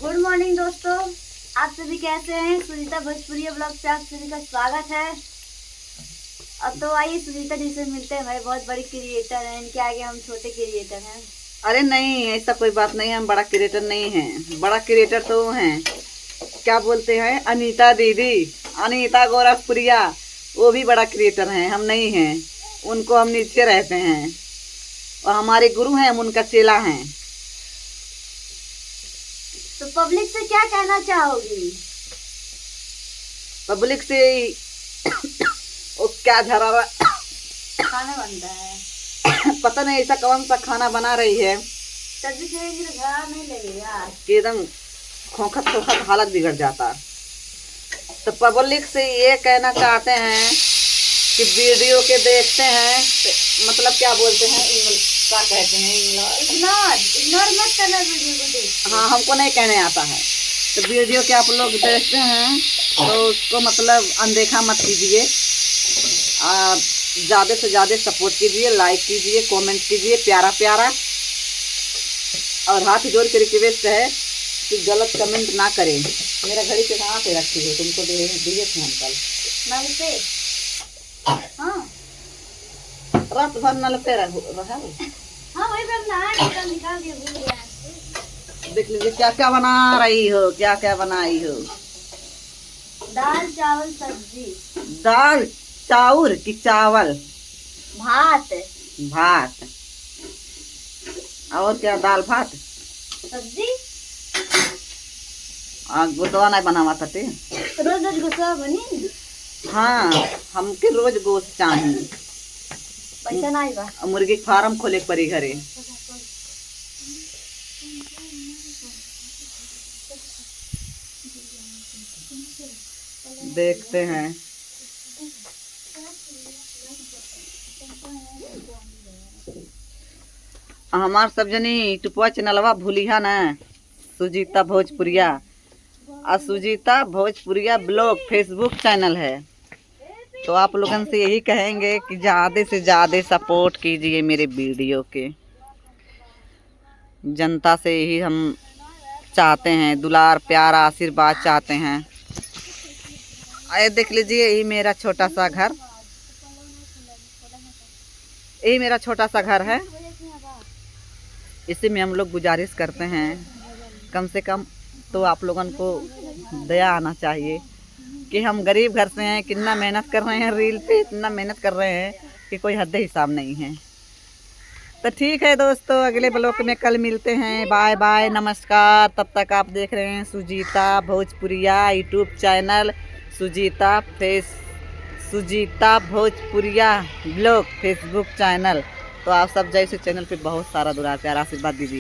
Good morning दोस्तों, आप सभी कैसे हैं। सुनीता भोजपुरी ब्लॉग से आप सभी का स्वागत है। अब तो आइए सुनीता जी से मिलते हैं। भाई बहुत बड़ी क्रिएटर हैं, इनके आगे हम छोटे क्रिएटर हैं। अरे नहीं, ऐसा कोई बात नहीं है। हम बड़ा क्रिएटर नहीं हैं। बड़ा क्रिएटर तो वो हैं, क्या बोलते हैं, अनीता दीदी, अनीता गोरखपुरिया, वो भी बड़ा क्रिएटर हैं। हम नहीं हैं, उनको हम नीचे रहते हैं और हमारे गुरु हैं, हम उनका चेला हैं। तो पब्लिक से क्या कहना चाहोगी? पब्लिक से वो क्या झरा खाना बन रहा है। पता नहीं ऐसा कौन सा खाना बना रही है सब्जी खाएंगे तो घर नहीं लगेगा कि एकदम खोखत खोखत हालत बिगड़ जाता। तो पब्लिक से ये कहना चाहते हैं कि वीडियो के देखते हैं तो मतलब क्या बोलते हैं, क्या कहते हैं, इग्नोर मत करना वीडियो को देख। हाँ, हमको नहीं कहने आता है। तो वीडियो के आप लोग देखते हैं तो उसको मतलब अनदेखा मत कीजिए। ज़्यादा से ज़्यादा सपोर्ट कीजिए, लाइक कीजिए, कमेंट कीजिए प्यारा प्यारा। और हाथ जोड़ के रिक्वेस्ट है कि गलत कमेंट ना करें। मेरा घड़ी पे कहाँ पे रखी है, तुमको दिए थे हम कल नल पे। हाँ रात भर नल पे रहा। हाँ वही पे निकाल के भूल गया। देख लीजिए क्या क्या बना रही हो, क्या क्या बनाई हो। दाल चावल सब्जी। दाल चाउर की चावल? भात भात। और क्या, दाल भात सब्जी। गोदवा नहीं बनावा थे। रोज रोज गुस्सा बनी। हाँ, हमके रोज गोश्त चाहिए। पैसा नहीं बा। मुर्गी फार्म खोले पड़ी घरे। देखते हैं। हमार सब जनी टुपवा चैनलवा भूलिया न, सुजीता भोजपुरिया और सुजीता भोजपुरिया ब्लॉग फेसबुक चैनल है। तो आप लोगन से यही कहेंगे कि ज़्यादा से ज़्यादा सपोर्ट कीजिए मेरे वीडियो के। जनता से यही हम चाहते हैं, दुलार प्यार आशीर्वाद चाहते हैं। आए देख लीजिए, यही मेरा छोटा सा घर, यही मेरा छोटा सा घर है। इसी में हम लोग गुजारिश करते हैं, कम से कम तो आप लोगन को दया आना चाहिए कि हम गरीब घर से हैं, कितना मेहनत कर रहे हैं रील पे, इतना मेहनत कर रहे हैं कि कोई हद हिसाब नहीं है। तो ठीक है दोस्तों, अगले ब्लॉग में कल मिलते हैं। बाय बाय, नमस्कार। तब तक आप देख रहे हैं सुजीता भोजपुरिया यूट्यूब चैनल, सुजीता भोजपुरिया ब्लॉग फेसबुक चैनल। तो आप सब जैसे चैनल पे बहुत सारा दुलार प्यार आशीर्वाद दीजिए।